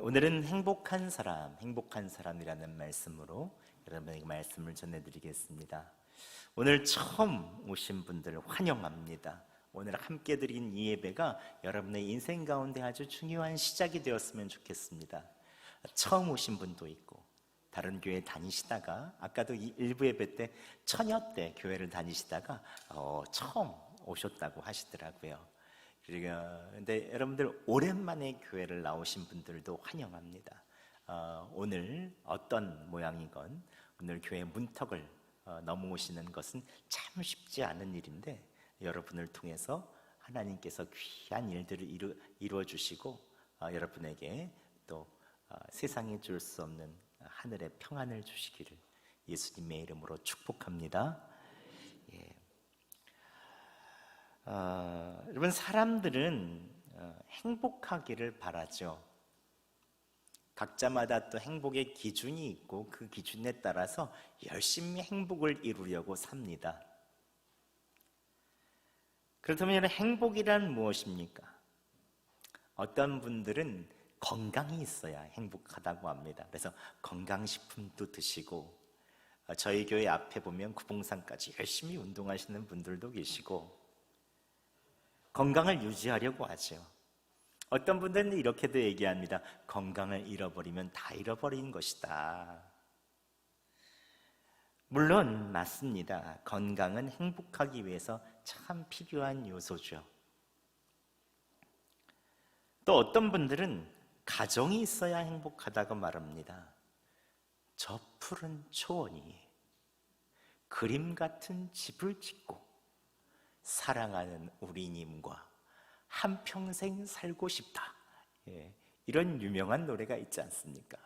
오늘은 행복한 사람이라는 말씀으로 여러분에게 말씀을 전해드리겠습니다. 오늘 처음 오신 분들 환영합니다. 오늘 함께 드린 이 예배가 여러분의 인생 가운데 아주 중요한 시작이 되었으면 좋겠습니다. 처음 오신 분도 있고 다른 교회 다니시다가 아까도 일부 예배 때 처녀 때 교회를 다니시다가 처음 오셨다고 하시더라고요. 그런데 여러분들 오랜만에 교회를 나오신 분들도 환영합니다. 오늘 어떤 모양이건 오늘 교회 문턱을 넘어오시는 것은 참 쉽지 않은 일인데 여러분을 통해서 하나님께서 귀한 일들을 이루어 주시고 여러분에게 또 세상에 줄 수 없는 하늘의 평안을 주시기를 예수님의 이름으로 축복합니다. 여러분, 사람들은 행복하기를 바라죠. 각자마다 또 행복의 기준이 있고 그 기준에 따라서 열심히 행복을 이루려고 삽니다. 그렇다면 행복이란 무엇입니까? 어떤 분들은 건강이 있어야 행복하다고 합니다. 그래서 건강식품도 드시고 저희 교회 앞에 보면 구봉산까지 열심히 운동하시는 분들도 계시고 건강을 유지하려고 하죠. 어떤 분들은 이렇게도 얘기합니다. 건강을 잃어버리면 다 잃어버린 것이다. 물론 맞습니다. 건강은 행복하기 위해서 참 필요한 요소죠. 또 어떤 분들은 가정이 있어야 행복하다고 말합니다. 저 푸른 초원이 그림 같은 집을 짓고 사랑하는 우리님과 한평생 살고 싶다. 이런 유명한 노래가 있지 않습니까?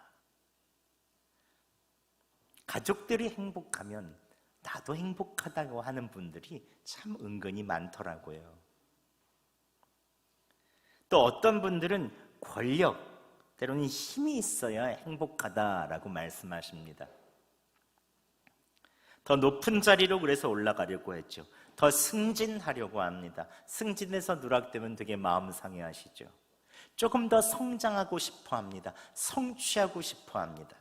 가족들이 행복하면 나도 행복하다고 하는 분들이 참 은근히 많더라고요. 또 어떤 분들은 권력, 때로는 힘이 있어야 행복하다라고 말씀하십니다. 더 높은 자리로 그래서 올라가려고 했죠. 더 승진하려고 합니다. 승진해서 누락되면 되게 마음 상해하시죠. 조금 더 성장하고 싶어 합니다. 성취하고 싶어 합니다.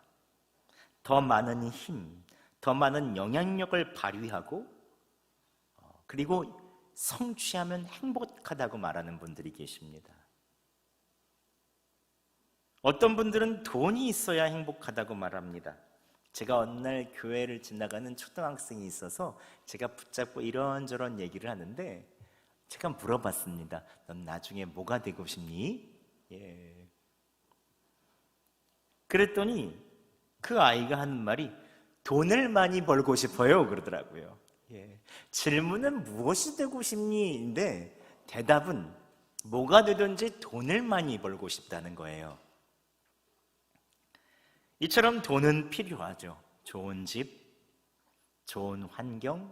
더 많은 힘, 더 많은 영향력을 발휘하고 그리고 성취하면 행복하다고 말하는 분들이 계십니다. 어떤 분들은 돈이 있어야 행복하다고 말합니다. 제가 어느 날 교회를 지나가는 초등학생이 있어서 제가 붙잡고 이런저런 얘기를 하는데 제가 물어봤습니다. 넌 나중에 뭐가 되고 싶니? 그랬더니 그 아이가 하는 말이 돈을 많이 벌고 싶어요 그러더라고요. 질문은 무엇이 되고 싶니? 인데 대답은 뭐가 되든지 돈을 많이 벌고 싶다는 거예요. 이처럼 돈은 필요하죠. 좋은 집, 좋은 환경,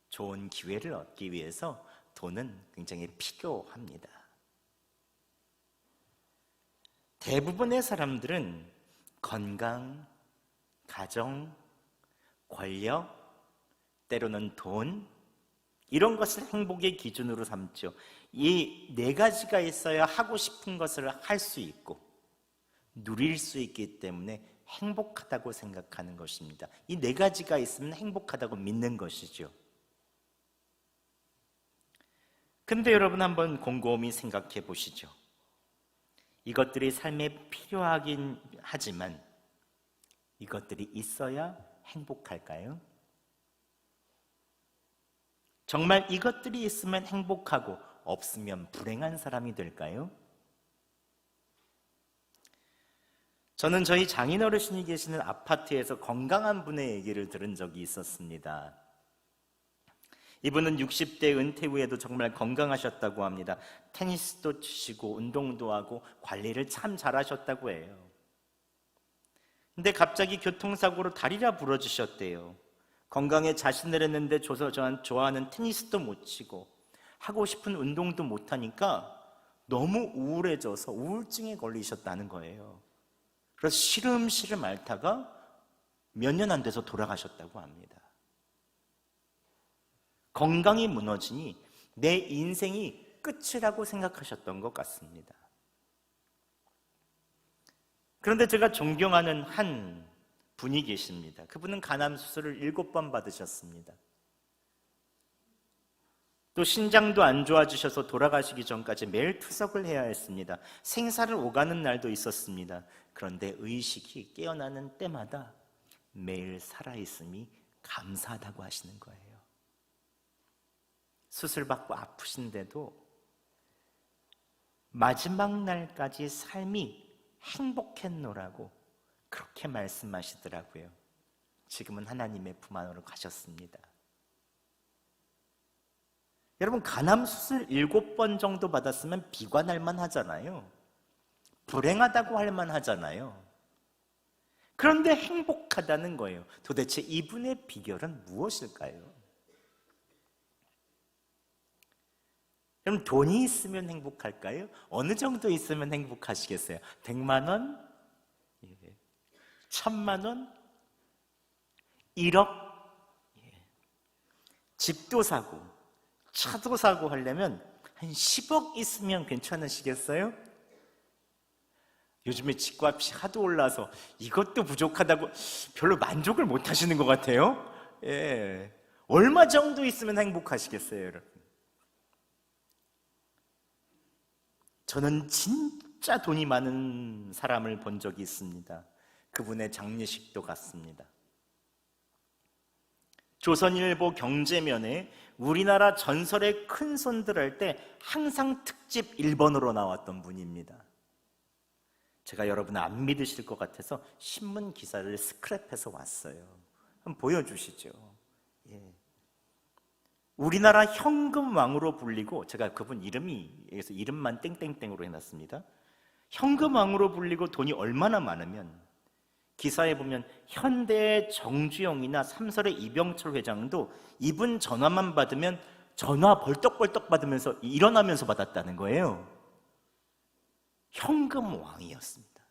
좋은 기회를 얻기 위해서 돈은 굉장히 필요합니다. 대부분의 사람들은 건강, 가정, 권력, 때로는 돈, 이런 것을 행복의 기준으로 삼죠. 이 네 가지가 있어야 하고 싶은 것을 할 수 있고 누릴 수 있기 때문에 행복하다고 생각하는 것입니다. 이 네 가지가 있으면 행복하다고 믿는 것이죠. 근데 여러분 한번 곰곰이 생각해 보시죠. 이것들이 삶에 필요하긴 하지만 이것들이 있어야 행복할까요? 정말 이것들이 있으면 행복하고 없으면 불행한 사람이 될까요? 저는 저희 장인어르신이 계시는 아파트에서 건강한 분의 얘기를 들은 적이 있었습니다. 이분은 60대 은퇴 후에도 정말 건강하셨다고 합니다. 테니스도 치시고 운동도 하고 관리를 참 잘하셨다고 해요. 근데 갑자기 교통사고로 다리가 부러지셨대요. 건강에 자신을 했는데 좋아하는 테니스도 못 치고 하고 싶은 운동도 못 하니까 너무 우울해져서 우울증에 걸리셨다는 거예요. 그래서 시름시름 앓다가 몇 년 안 돼서 돌아가셨다고 합니다. 건강이 무너지니 내 인생이 끝이라고 생각하셨던 것 같습니다. 그런데 제가 존경하는 한 분이 계십니다. 그분은 간암 수술을 7번 받으셨습니다. 또 신장도 안 좋아지셔서 돌아가시기 전까지 매일 투석을 해야 했습니다. 생사를 오가는 날도 있었습니다. 그런데 의식이 깨어나는 때마다 매일 살아있음이 감사하다고 하시는 거예요. 수술받고 아프신데도 마지막 날까지 삶이 행복했노라고 그렇게 말씀하시더라고요. 지금은 하나님의 품 안으로 가셨습니다. 여러분, 간암 수술 7번 정도 받았으면 비관할 만하잖아요. 불행하다고 할 만하잖아요. 그런데 행복하다는 거예요. 도대체 이분의 비결은 무엇일까요? 그럼 돈이 있으면 행복할까요? 어느 정도 있으면 행복하시겠어요? 100만 원? 1000만 원? 1억? 집도 사고 차도 사고 하려면 한 10억 있으면 괜찮으시겠어요? 요즘에 집값이 하도 올라서 이것도 부족하다고 별로 만족을 못 하시는 것 같아요. 얼마 정도 있으면 행복하시겠어요, 여러분? 저는 진짜 돈이 많은 사람을 본 적이 있습니다. 그분의 장례식도 갔습니다. 조선일보 경제면에 우리나라 전설의 큰손들 할 때 항상 특집 1번으로 나왔던 분입니다. 제가 여러분 안 믿으실 것 같아서 신문 기사를 스크랩해서 왔어요. 한번 보여주시죠. 우리나라 현금 왕으로 불리고, 제가 그분 여기서 이름만 땡땡땡으로 해놨습니다. 현금 왕으로 불리고 돈이 얼마나 많으면, 기사에 보면 현대의 정주영이나 삼설의 이병철 회장도 이분 전화만 받으면 전화 벌떡벌떡 받으면서 일어나면서 받았다는 거예요. 현금 왕이었습니다.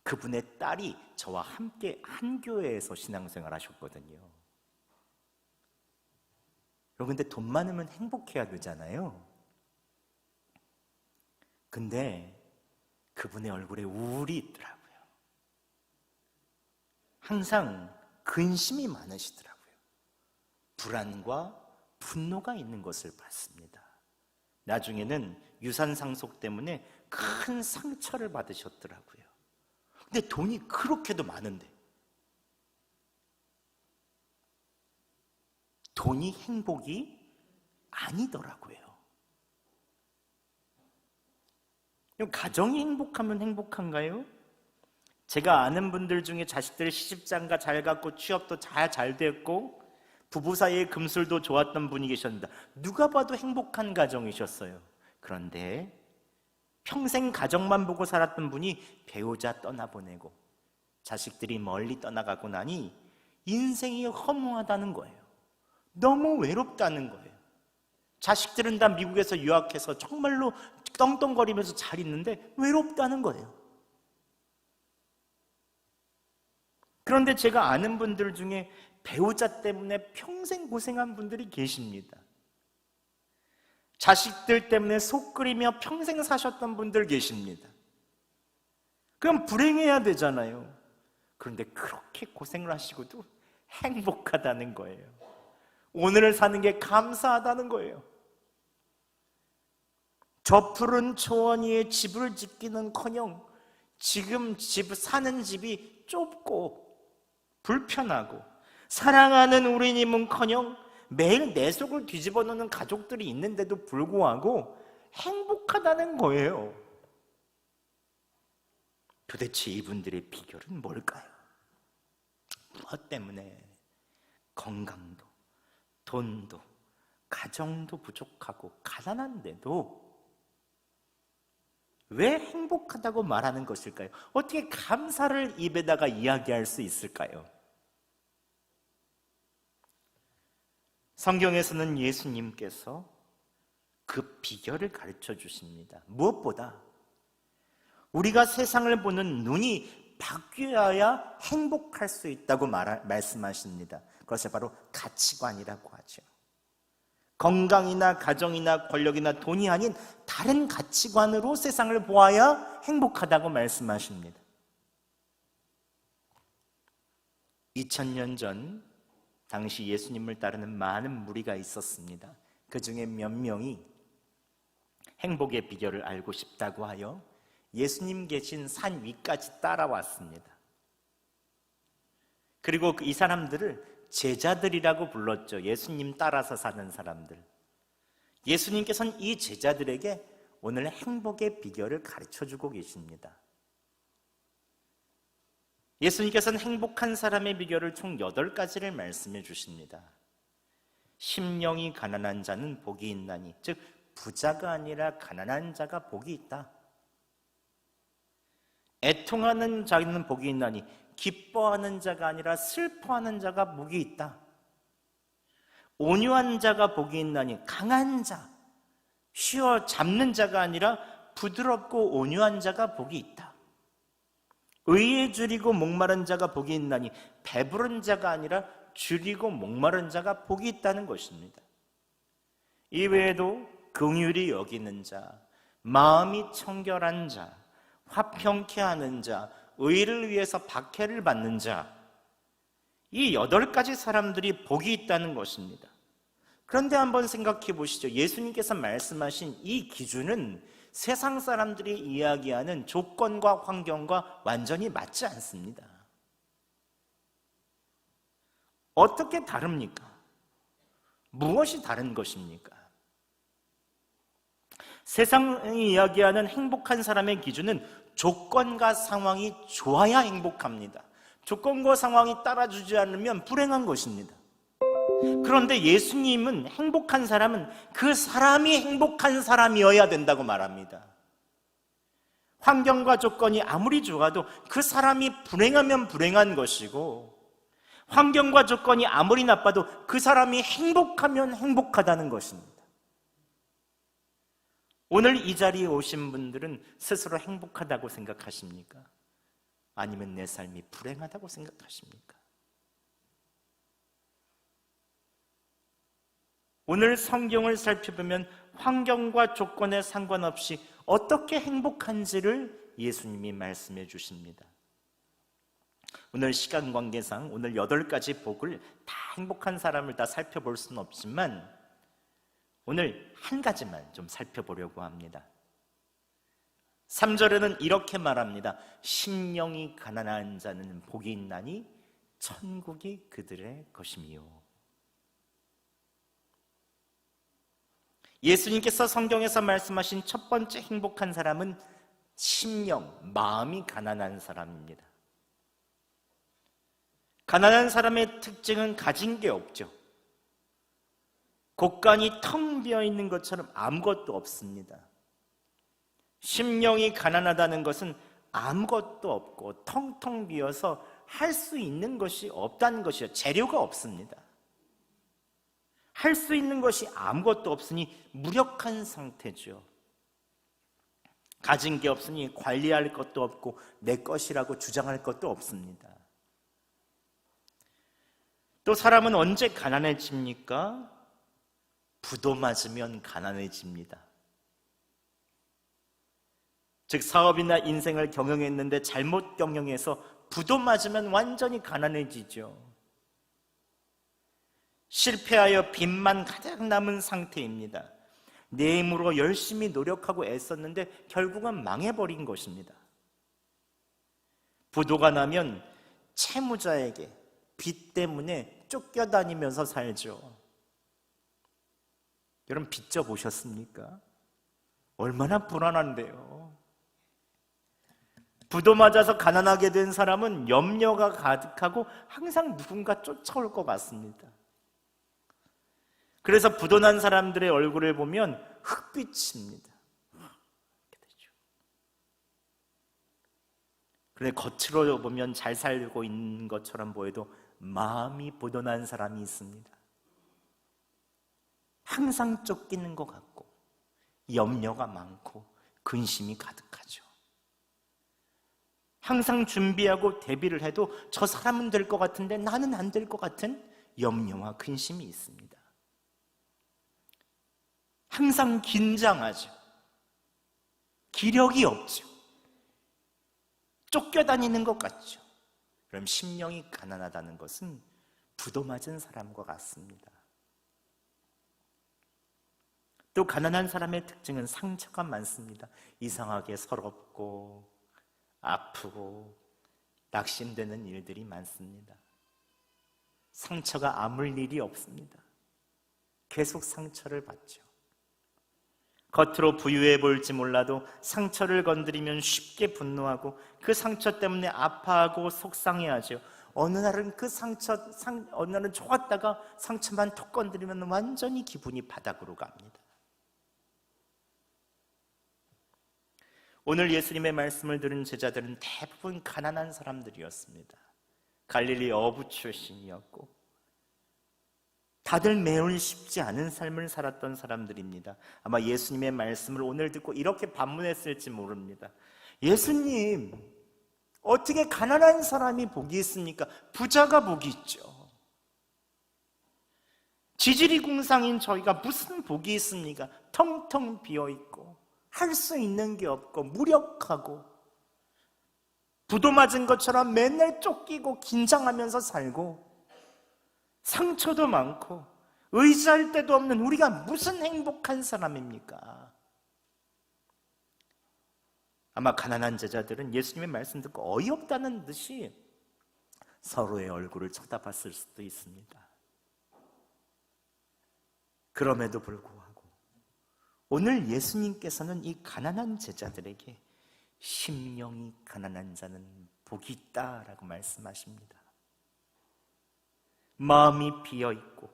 그분의 딸이 저와 함께 한 교회에서 신앙생활 하셨거든요. 여러분, 근데 돈 많으면 행복해야 되잖아요. 근데 그분의 얼굴에 우울이 있더라고요. 항상 근심이 많으시더라고요. 불안과 분노가 있는 것을 봤습니다. 나중에는 유산 상속 때문에 큰 상처를 받으셨더라고요. 근데 돈이 그렇게도 많은데 돈이 행복이 아니더라고요. 가정이 행복하면 행복한가요? 제가 아는 분들 중에 자식들 시집장가 잘 갔고 취업도 잘 됐고 부부 사이의 금술도 좋았던 분이 계셨습니다. 누가 봐도 행복한 가정이셨어요. 그런데 평생 가정만 보고 살았던 분이 배우자 떠나보내고 자식들이 멀리 떠나가고 나니 인생이 허무하다는 거예요. 너무 외롭다는 거예요. 자식들은 다 미국에서 유학해서 정말로 떵떵거리면서 잘 있는데 외롭다는 거예요. 그런데 제가 아는 분들 중에 배우자 때문에 평생 고생한 분들이 계십니다. 자식들 때문에 속 끓이며 평생 사셨던 분들 계십니다. 그럼 불행해야 되잖아요. 그런데 그렇게 고생을 하시고도 행복하다는 거예요. 오늘을 사는 게 감사하다는 거예요. 저 푸른 초원 위에 집을 짓기는커녕 지금 사는 집이 좁고 불편하고 사랑하는 우리님은커녕 매일 내 속을 뒤집어 놓는 가족들이 있는데도 불구하고 행복하다는 거예요. 도대체 이분들의 비결은 뭘까요? 무엇 때문에 건강도 돈도 가정도 부족하고 가난한데도 왜 행복하다고 말하는 것일까요? 어떻게 감사를 입에다가 이야기할 수 있을까요? 성경에서는 예수님께서 그 비결을 가르쳐 주십니다. 무엇보다 우리가 세상을 보는 눈이 바뀌어야 행복할 수 있다고 말씀하십니다. 그것이 바로 가치관이라고 하죠. 건강이나 가정이나 권력이나 돈이 아닌 다른 가치관으로 세상을 보아야 행복하다고 말씀하십니다. 2000년 전 당시 예수님을 따르는 많은 무리가 있었습니다. 그 중에 몇 명이 행복의 비결을 알고 싶다고 하여 예수님 계신 산 위까지 따라왔습니다. 그리고 이 사람들을 제자들이라고 불렀죠. 예수님 따라서 사는 사람들. 예수님께서는 이 제자들에게 오늘 행복의 비결을 가르쳐주고 계십니다. 예수님께서는 행복한 사람의 비결을 총 8가지를 말씀해 주십니다. 심령이 가난한 자는 복이 있나니, 즉 부자가 아니라 가난한 자가 복이 있다. 애통하는 자는 복이 있나니 기뻐하는 자가 아니라 슬퍼하는 자가 복이 있다. 온유한 자가 복이 있나니 강한 자, 쉬어 잡는 자가 아니라 부드럽고 온유한 자가 복이 있다. 의에 줄이고 목마른 자가 복이 있나니 배부른 자가 아니라 줄이고 목마른 자가 복이 있다는 것입니다. 이외에도 긍휼히 여기는 자, 마음이 청결한 자, 화평케 하는 자, 의를 위해서 박해를 받는 자, 이 8가지 사람들이 복이 있다는 것입니다. 그런데 한번 생각해 보시죠. 예수님께서 말씀하신 이 기준은 세상 사람들이 이야기하는 조건과 환경과 완전히 맞지 않습니다. 어떻게 다릅니까? 무엇이 다른 것입니까? 세상이 이야기하는 행복한 사람의 기준은 조건과 상황이 좋아야 행복합니다. 조건과 상황이 따라주지 않으면 불행한 것입니다. 그런데 예수님은 행복한 사람은 그 사람이 행복한 사람이어야 된다고 말합니다. 환경과 조건이 아무리 좋아도 그 사람이 불행하면 불행한 것이고, 환경과 조건이 아무리 나빠도 그 사람이 행복하면 행복하다는 것입니다. 오늘 이 자리에 오신 분들은 스스로 행복하다고 생각하십니까? 아니면 내 삶이 불행하다고 생각하십니까? 오늘 성경을 살펴보면 환경과 조건에 상관없이 어떻게 행복한지를 예수님이 말씀해 주십니다. 오늘 시간 관계상 오늘 8가지 복을 다 행복한 사람을 다 살펴볼 수는 없지만 오늘 한 가지만 좀 살펴보려고 합니다. 3절에는 이렇게 말합니다. 심령이 가난한 자는 복이 있나니 천국이 그들의 것이미요. 예수님께서 성경에서 말씀하신 첫 번째 행복한 사람은 심령, 마음이 가난한 사람입니다. 가난한 사람의 특징은 가진 게 없죠. 곳간이 텅 비어 있는 것처럼 아무것도 없습니다. 심령이 가난하다는 것은 아무것도 없고 텅텅 비어서 할 수 있는 것이 없다는 것이요. 재료가 없습니다. 할 수 있는 것이 아무것도 없으니 무력한 상태죠. 가진 게 없으니 관리할 것도 없고 내 것이라고 주장할 것도 없습니다. 또 사람은 언제 가난해집니까? 부도 맞으면 가난해집니다. 즉 사업이나 인생을 경영했는데 잘못 경영해서 부도 맞으면 완전히 가난해지죠. 실패하여 빚만 가득 남은 상태입니다. 내 힘으로 열심히 노력하고 애썼는데 결국은 망해버린 것입니다. 부도가 나면 채무자에게 빚 때문에 쫓겨다니면서 살죠. 여러분 빚져 보셨습니까? 얼마나 불안한데요. 부도 맞아서 가난하게 된 사람은 염려가 가득하고 항상 누군가 쫓아올 것 같습니다. 그래서 부도난 사람들의 얼굴을 보면 흑빛입니다. 이렇게 되죠. 그런데 겉으로 보면 잘 살고 있는 것처럼 보여도 마음이 부도난 사람이 있습니다. 항상 쫓기는 것 같고 염려가 많고 근심이 가득하죠. 항상 준비하고 대비를 해도 저 사람은 될 것 같은데 나는 안 될 것 같은 염려와 근심이 있습니다. 항상 긴장하죠. 기력이 없죠. 쫓겨다니는 것 같죠. 그럼 심령이 가난하다는 것은 부도 맞은 사람과 같습니다. 또 가난한 사람의 특징은 상처가 많습니다. 이상하게 서럽고 아프고 낙심되는 일들이 많습니다. 상처가 아물 일이 없습니다. 계속 상처를 받죠. 겉으로 부유해 보일지 몰라도 상처를 건드리면 쉽게 분노하고 그 상처 때문에 아파하고 속상해하죠. 어느 날은 어느 날은 좋았다가 상처만 톡 건드리면 완전히 기분이 바닥으로 갑니다. 오늘 예수님의 말씀을 들은 제자들은 대부분 가난한 사람들이었습니다. 갈릴리 어부 출신이었고 다들 매우 쉽지 않은 삶을 살았던 사람들입니다. 아마 예수님의 말씀을 오늘 듣고 이렇게 반문했을지 모릅니다. 예수님, 어떻게 가난한 사람이 복이 있습니까? 부자가 복이 있죠. 지질이 궁상인 저희가 무슨 복이 있습니까? 텅텅 비어있고 할 수 있는 게 없고 무력하고 부도 맞은 것처럼 맨날 쫓기고 긴장하면서 살고 상처도 많고 의지할 데도 없는 우리가 무슨 행복한 사람입니까? 아마 가난한 제자들은 예수님의 말씀 듣고 어이없다는 듯이 서로의 얼굴을 쳐다봤을 수도 있습니다. 그럼에도 불구하고 오늘 예수님께서는 이 가난한 제자들에게 심령이 가난한 자는 복이 있다라고 말씀하십니다. 마음이 비어있고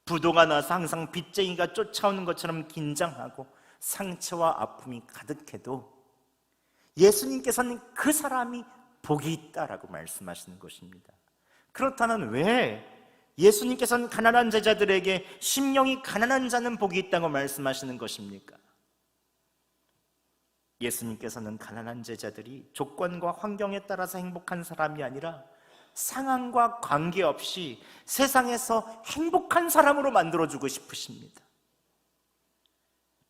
부도가 나서 항상 빚쟁이가 쫓아오는 것처럼 긴장하고 상처와 아픔이 가득해도 예수님께서는 그 사람이 복이 있다라고 말씀하시는 것입니다. 그렇다면 왜 예수님께서는 가난한 제자들에게 심령이 가난한 자는 복이 있다고 말씀하시는 것입니까? 예수님께서는 가난한 제자들이 조건과 환경에 따라서 행복한 사람이 아니라 상황과 관계없이 세상에서 행복한 사람으로 만들어주고 싶으십니다.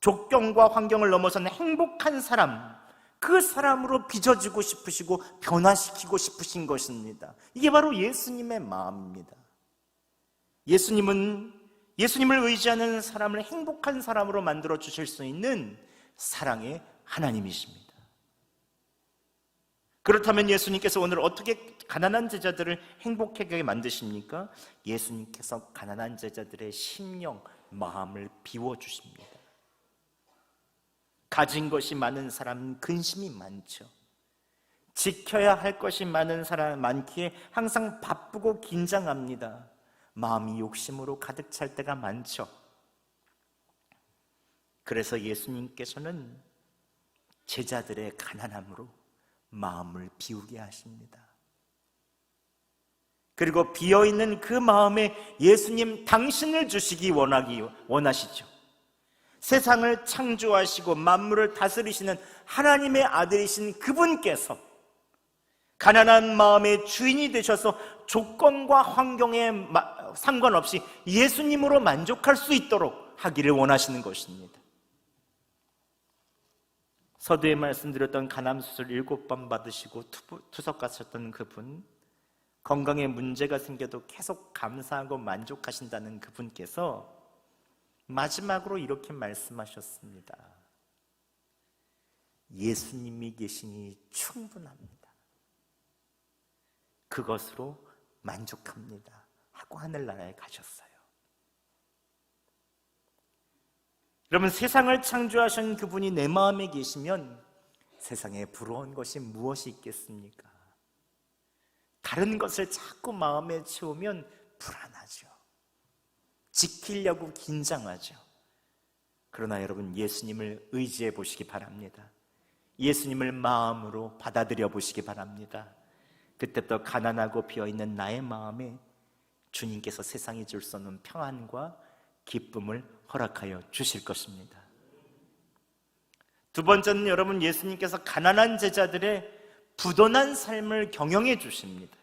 조건과 환경을 넘어서는 행복한 사람, 그 사람으로 빚어지고 싶으시고 변화시키고 싶으신 것입니다. 이게 바로 예수님의 마음입니다. 예수님을 의지하는 사람을 행복한 사람으로 만들어 주실 수 있는 사랑의 하나님이십니다. 그렇다면 예수님께서 오늘 어떻게 가난한 제자들을 행복하게 만드십니까? 예수님께서 가난한 제자들의 심령, 마음을 비워주십니다. 가진 것이 많은 사람은 근심이 많죠. 지켜야 할 것이 많은 사람 많기에 항상 바쁘고 긴장합니다. 마음이 욕심으로 가득 찰 때가 많죠. 그래서 예수님께서는 제자들의 가난함으로 마음을 비우게 하십니다. 그리고 비어있는 그 마음에 예수님 당신을 주시기 원하시죠. 세상을 창조하시고 만물을 다스리시는 하나님의 아들이신 그분께서 가난한 마음의 주인이 되셔서 조건과 환경에 상관없이 예수님으로 만족할 수 있도록 하기를 원하시는 것입니다. 서두에 말씀드렸던 간암수술 7번 받으시고 투석 가셨던 그분, 건강에 문제가 생겨도 계속 감사하고 만족하신다는 그분께서 마지막으로 이렇게 말씀하셨습니다. 예수님이 계시니 충분합니다. 그것으로 만족합니다 하고 하늘나라에 가셨어요. 여러분, 세상을 창조하신 그분이 내 마음에 계시면 세상에 부러운 것이 무엇이 있겠습니까? 다른 것을 자꾸 마음에 채우면 불안하죠. 지키려고 긴장하죠. 그러나 여러분, 예수님을 의지해 보시기 바랍니다. 예수님을 마음으로 받아들여 보시기 바랍니다. 그때부터 가난하고 비어있는 나의 마음에 주님께서 세상이 줄 수 없는 평안과 기쁨을 허락하여 주실 것입니다. 두 번째는 여러분, 예수님께서 가난한 제자들의 부도난 삶을 경영해 주십니다.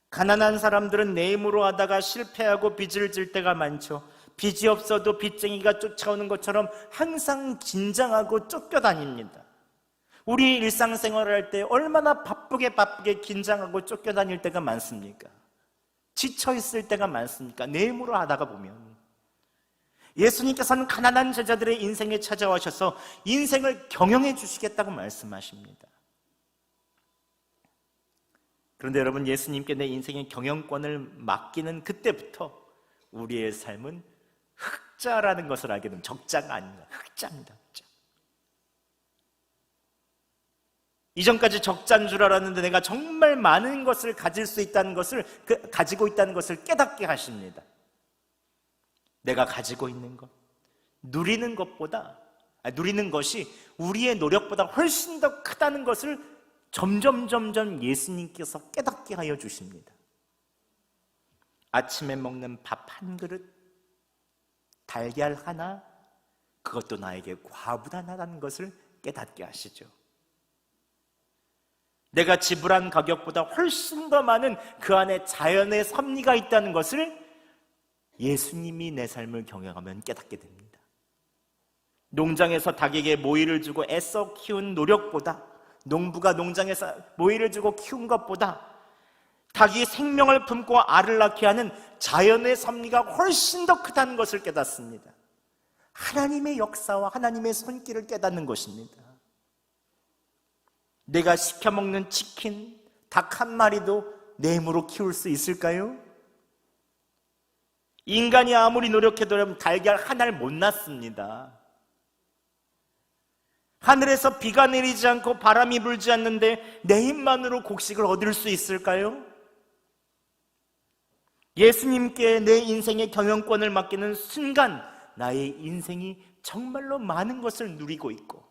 가난한 사람들은 내 힘으로 하다가 실패하고 빚을 질 때가 많죠. 빚이 없어도 빚쟁이가 쫓아오는 것처럼 항상 긴장하고 쫓겨다닙니다. 우리 일상생활을 할 때 얼마나 바쁘게 긴장하고 쫓겨다닐 때가 많습니까? 지쳐있을 때가 많습니까? 내무로 하다가 보면 예수님께서는 가난한 제자들의 인생에 찾아오셔서 인생을 경영해 주시겠다고 말씀하십니다. 그런데 여러분, 예수님께 내 인생의 경영권을 맡기는 그때부터 우리의 삶은 흑자라는 것을 알게 됩니다. 적자가 아닙니다. 흑자입니다. 흑자. 이전까지 적자인 줄 알았는데 내가 정말 많은 것을 가질 수 있다는 것을, 가지고 있다는 것을 깨닫게 하십니다. 내가 가지고 있는 것, 누리는 것이 우리의 노력보다 훨씬 더 크다는 것을 점점 예수님께서 깨닫게 하여 주십니다. 아침에 먹는 밥 한 그릇, 달걀 하나, 그것도 나에게 과부하다는 것을 깨닫게 하시죠. 내가 지불한 가격보다 훨씬 더 많은 그 안에 자연의 섭리가 있다는 것을 예수님이 내 삶을 경영하면 깨닫게 됩니다. 농장에서 닭에게 모이를 주고 애써 키운 노력보다, 농부가 농장에서 모이를 주고 키운 것보다 닭이 생명을 품고 알을 낳게 하는 자연의 섭리가 훨씬 더 크다는 것을 깨닫습니다. 하나님의 역사와 하나님의 손길을 깨닫는 것입니다. 내가 시켜먹는 치킨, 닭 한 마리도 내 힘으로 키울 수 있을까요? 인간이 아무리 노력해도 여러분, 달걀 하나를 못 낳습니다. 하늘에서 비가 내리지 않고 바람이 불지 않는데 내 힘만으로 곡식을 얻을 수 있을까요? 예수님께 내 인생의 경영권을 맡기는 순간 나의 인생이 정말로 많은 것을 누리고 있고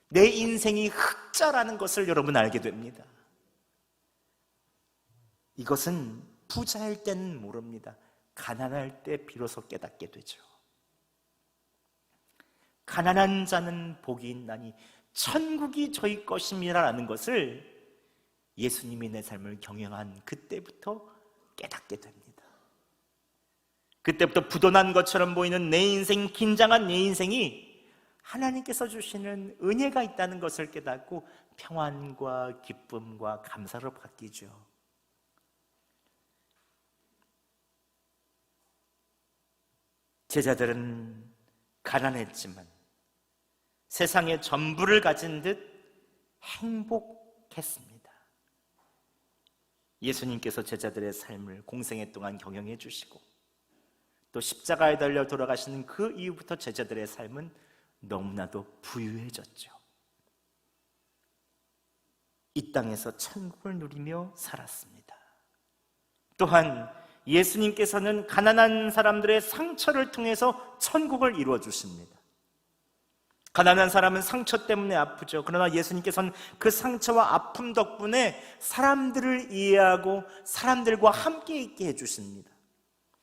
내 인생이 흑자라는 것을 여러분 알게 됩니다. 이것은 부자일 때는 모릅니다. 가난할 때 비로소 깨닫게 되죠. 가난한 자는 복이 있나니 천국이 저희 것임이라는 것을 예수님이 내 삶을 경영한 그때부터 깨닫게 됩니다. 그때부터 부도난 것처럼 보이는 내 인생, 긴장한 내 인생이 하나님께서 주시는 은혜가 있다는 것을 깨닫고 평안과 기쁨과 감사로 바뀌죠. 제자들은 가난했지만 세상의 전부를 가진 듯 행복했습니다. 예수님께서 제자들의 삶을 공생애 동안 경영해 주시고 또 십자가에 달려 돌아가시는 그 이후부터 제자들의 삶은 너무나도 부유해졌죠. 이 땅에서 천국을 누리며 살았습니다. 또한 예수님께서는 가난한 사람들의 상처를 통해서 천국을 이루어 주십니다. 가난한 사람은 상처 때문에 아프죠. 그러나 예수님께서는 그 상처와 아픔 덕분에 사람들을 이해하고 사람들과 함께 있게 해주십니다.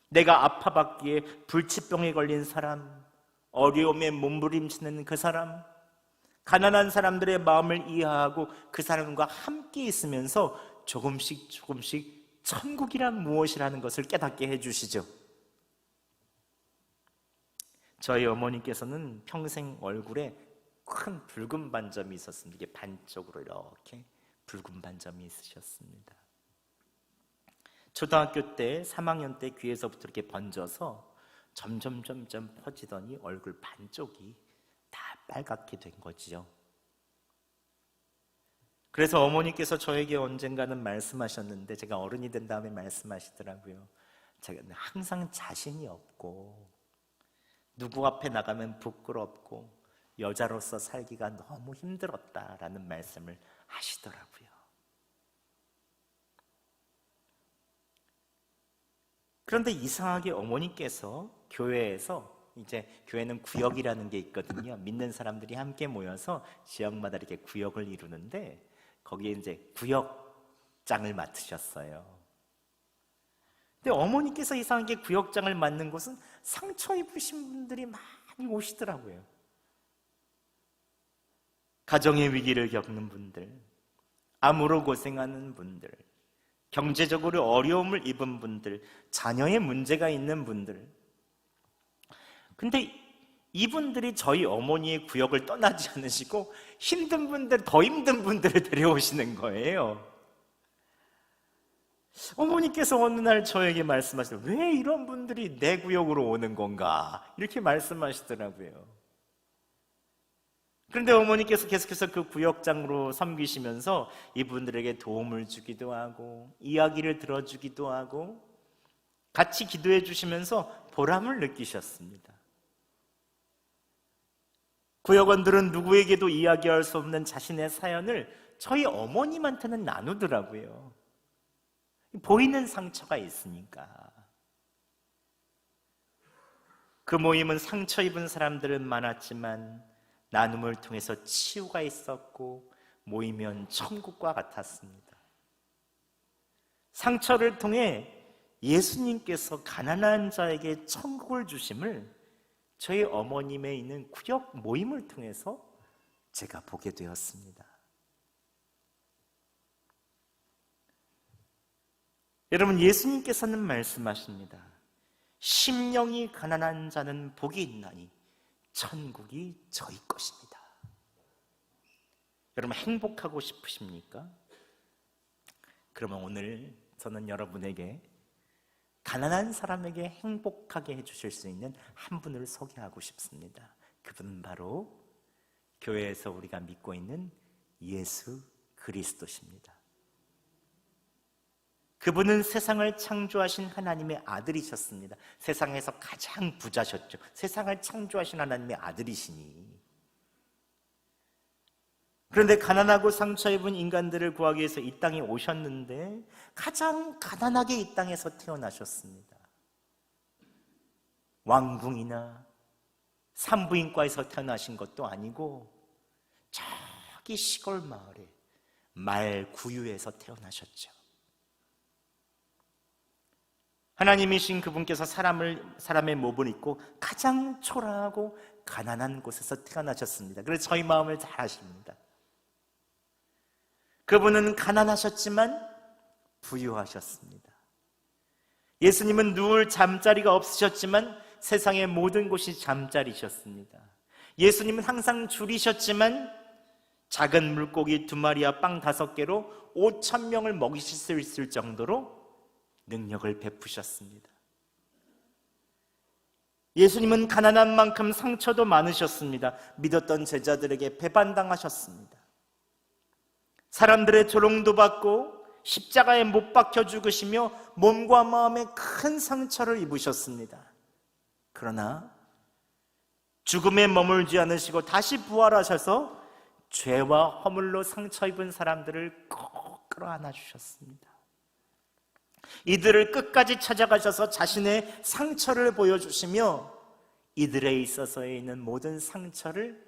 내가 아파봤기에 불치병에 걸린 사람, 어려움에 몸부림치는 그 사람, 가난한 사람들의 마음을 이해하고 그 사람과 함께 있으면서 조금씩 천국이란 무엇이라는 것을 깨닫게 해주시죠. 저희 어머니께서는 평생 얼굴에 큰 붉은 반점이 있었습니다. 이게 반쪽으로 이렇게 붉은 반점이 있으셨습니다. 초등학교 때 3학년 때 귀에서부터 이렇게 번져서 점점 퍼지더니 얼굴 반쪽이 다 빨갛게 된 거지요. 그래서 어머니께서 저에게 언젠가는 말씀하셨는데, 제가 어른이 된 다음에 말씀하시더라고요. 제가 항상 자신이 없고 누구 앞에 나가면 부끄럽고 여자로서 살기가 너무 힘들었다라는 말씀을 하시더라고요. 그런데 이상하게 어머니께서 교회에서, 이제 교회는 구역이라는 게 있거든요. 믿는 사람들이 함께 모여서 지역마다 이렇게 구역을 이루는데 거기에 이제 구역장을 맡으셨어요. 근데 어머니께서 이상하게 구역장을 맡는 곳은 상처 입으신 분들이 많이 오시더라고요. 가정의 위기를 겪는 분들, 암으로 고생하는 분들, 경제적으로 어려움을 입은 분들, 자녀의 문제가 있는 분들, 근데 이분들이 저희 어머니의 구역을 떠나지 않으시고 힘든 분들, 더 힘든 분들을 데려오시는 거예요. 어머니께서 어느 날 저에게 말씀하시더라고요. 왜 이런 분들이 내 구역으로 오는 건가? 이렇게 말씀하시더라고요. 그런데 어머니께서 계속해서 그 구역장으로 섬기시면서 이분들에게 도움을 주기도 하고 이야기를 들어주기도 하고 같이 기도해 주시면서 보람을 느끼셨습니다. 구역원들은 누구에게도 이야기할 수 없는 자신의 사연을 저희 어머님한테는 나누더라고요. 보이는 상처가 있으니까. 그 모임은 상처 입은 사람들은 많았지만 나눔을 통해서 치유가 있었고 모이면 천국과 같았습니다. 상처를 통해 예수님께서 가난한 자에게 천국을 주심을 저희 어머님의 있는 구역 모임을 통해서 제가 보게 되었습니다. 여러분, 예수님께서는 말씀하십니다. 심령이 가난한 자는 복이 있나니 천국이 저희 것입니다. 여러분, 행복하고 싶으십니까? 그러면 오늘 저는 여러분에게 가난한 사람에게 행복하게 해주실 수 있는 한 분을 소개하고 싶습니다. 그분은 바로 교회에서 우리가 믿고 있는 예수 그리스도십니다. 그분은 세상을 창조하신 하나님의 아들이셨습니다. 세상에서 가장 부자셨죠. 세상을 창조하신 하나님의 아들이시니. 그런데 가난하고 상처 입은 인간들을 구하기 위해서 이 땅에 오셨는데 가장 가난하게 이 땅에서 태어나셨습니다. 왕궁이나 산부인과에서 태어나신 것도 아니고 저기 시골 마을에 말구유에서 태어나셨죠. 하나님이신 그분께서 사람의 몸을 입고 가장 초라하고 가난한 곳에서 태어나셨습니다. 그래서 저희 마음을 잘 아십니다. 그분은 가난하셨지만 부유하셨습니다. 예수님은 누울 잠자리가 없으셨지만 세상의 모든 곳이 잠자리셨습니다. 예수님은 항상 줄이셨지만 작은 물고기 2마리와 빵 5개로 5,000명을 먹이실 수 있을 정도로 능력을 베푸셨습니다. 예수님은 가난한 만큼 상처도 많으셨습니다. 믿었던 제자들에게 배반당하셨습니다. 사람들의 조롱도 받고 십자가에 못 박혀 죽으시며 몸과 마음에 큰 상처를 입으셨습니다. 그러나 죽음에 머물지 않으시고 다시 부활하셔서 죄와 허물로 상처 입은 사람들을 꼭 끌어안아 주셨습니다. 이들을 끝까지 찾아가셔서 자신의 상처를 보여주시며 이들에 있어서에 있는 모든 상처를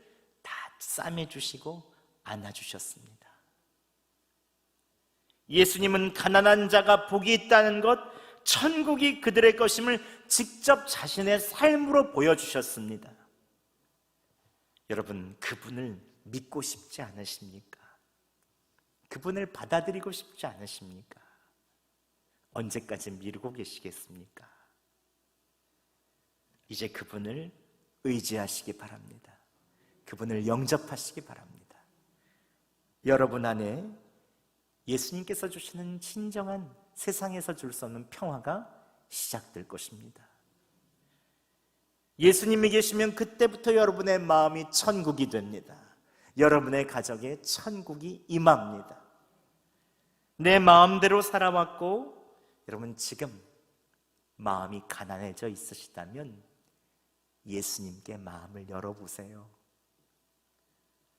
다 싸매주시고 안아주셨습니다. 예수님은 가난한 자가 복이 있다는 것, 천국이 그들의 것임을 직접 자신의 삶으로 보여주셨습니다. 여러분, 그분을 믿고 싶지 않으십니까? 그분을 받아들이고 싶지 않으십니까? 언제까지 미루고 계시겠습니까? 이제 그분을 의지하시기 바랍니다. 그분을 영접하시기 바랍니다. 여러분 안에 예수님께서 주시는 진정한 세상에서 줄 수 없는 평화가 시작될 것입니다. 예수님이 계시면 그때부터 여러분의 마음이 천국이 됩니다. 여러분의 가정에 천국이 임합니다. 내 마음대로 살아왔고 여러분 지금 마음이 가난해져 있으시다면 예수님께 마음을 열어보세요.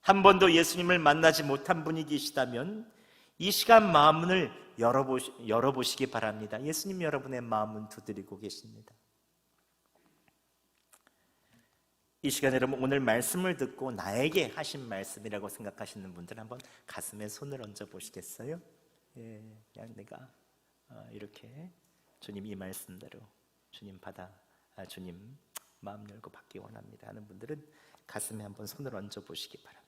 한 번도 예수님을 만나지 못한 분이 계시다면 이 시간 마음을 열어보시기 바랍니다. 예수님 여러분의 마음은 두드리고 계십니다. 이 시간에 여러분 오늘 말씀을 듣고 나에게 하신 말씀이라고 생각하시는 분들 한번 가슴에 손을 얹어 보시겠어요? 예, 그냥 내가 이렇게 주님 이 말씀대로 주님 주님 마음 열고 받기 원합니다 하는 분들은 가슴에 한번 손을 얹어 보시기 바랍니다.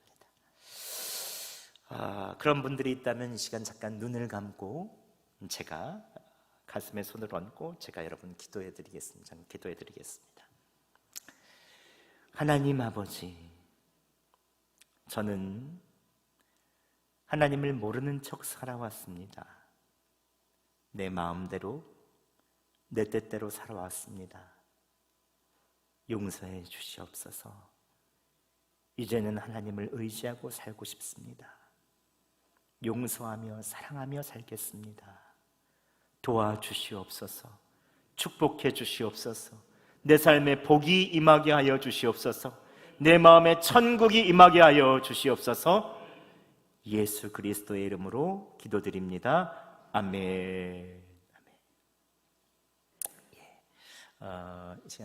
그런 분들이 있다면 이 시간 잠깐 눈을 감고 제가 가슴에 손을 얹고 제가 여러분 기도해 드리겠습니다. 하나님 아버지, 저는 하나님을 모르는 척 살아왔습니다. 내 마음대로, 내 뜻대로 살아왔습니다. 용서해 주시옵소서. 이제는 하나님을 의지하고 살고 싶습니다. 용서하며 사랑하며 살겠습니다. 도와주시옵소서. 축복해 주시옵소서. 내 삶에 복이 임하게 하여 주시옵소서. 내 마음에 천국이 임하게 하여 주시옵소서. 예수 그리스도의 이름으로 기도드립니다. 아멘.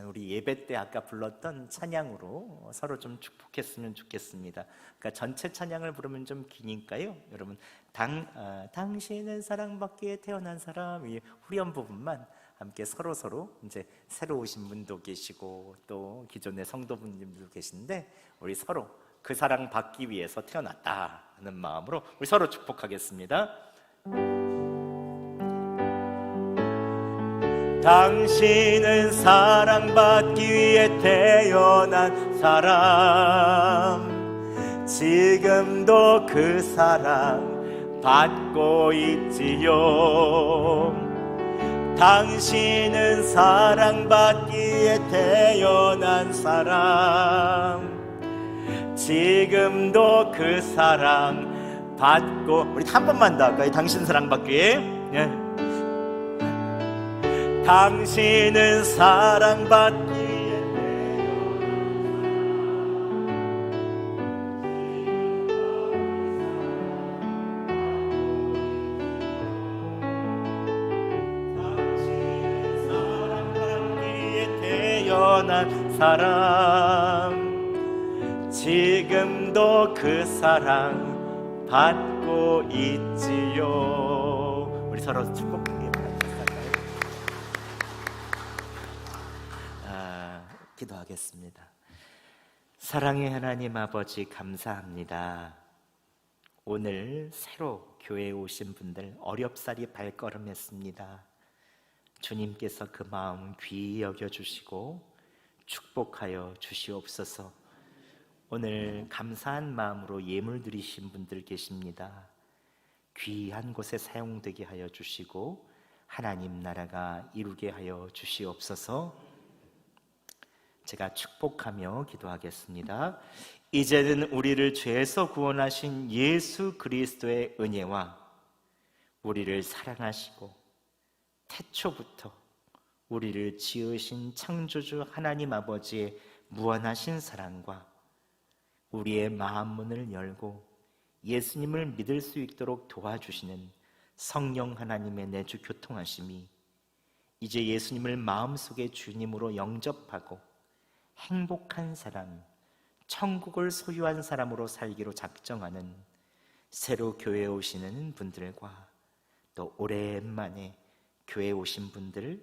우리 예배 때 아까 불렀던 찬양으로 서로 좀 축복했으면 좋겠습니다. 그러니까 전체 찬양을 부르면 좀 기니까요. 여러분, 당신은 사랑받기에 태어난 사람, 이 후렴 부분만 함께 서로 이제 새로 오신 분도 계시고 또 기존의 성도분들도 계신데, 우리 서로 그 사랑 받기 위해서 태어났다 하는 마음으로 우리 서로 축복하겠습니다. 당신은 사랑받기 위해 태어난 사람, 지금도 그 사랑 받고 있지요. 당신은 사랑받기 위해 태어난 사람, 지금도 그 사랑 받고. 우리 한 번만 더 할까요? 당신 사랑받기 위해. 당신은 사랑받기 위해 태어난 사람, 지금도 그 사랑 받고 있지요. 우리 서로 축복하게 기도하겠습니다. 사랑의 하나님 아버지, 감사합니다. 오늘 새로 교회에 오신 분들 어렵사리 발걸음했습니다. 주님께서 그 마음 귀히 여겨주시고 축복하여 주시옵소서. 오늘 감사한 마음으로 예물 드리신 분들 계십니다. 귀한 곳에 사용되게 하여 주시고 하나님 나라가 이루게 하여 주시옵소서. 제가 축복하며 기도하겠습니다. 이제는 우리를 죄에서 구원하신 예수 그리스도의 은혜와 우리를 사랑하시고 태초부터 우리를 지으신 창조주 하나님 아버지의 무한하신 사랑과 우리의 마음문을 열고 예수님을 믿을 수 있도록 도와주시는 성령 하나님의 내주 교통하심이 이제 예수님을 마음속에 주님으로 영접하고 행복한 사람, 천국을 소유한 사람으로 살기로 작정하는 새로 교회에 오시는 분들과 또 오랜만에 교회에 오신 분들,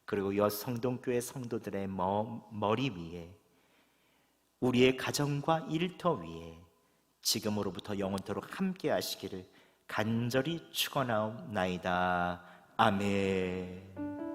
그리고 여성동교회 성도들의 머리 위에, 우리의 가정과 일터 위에 지금으로부터 영원토록 함께 하시기를 간절히 축원하옵나이다. 아멘.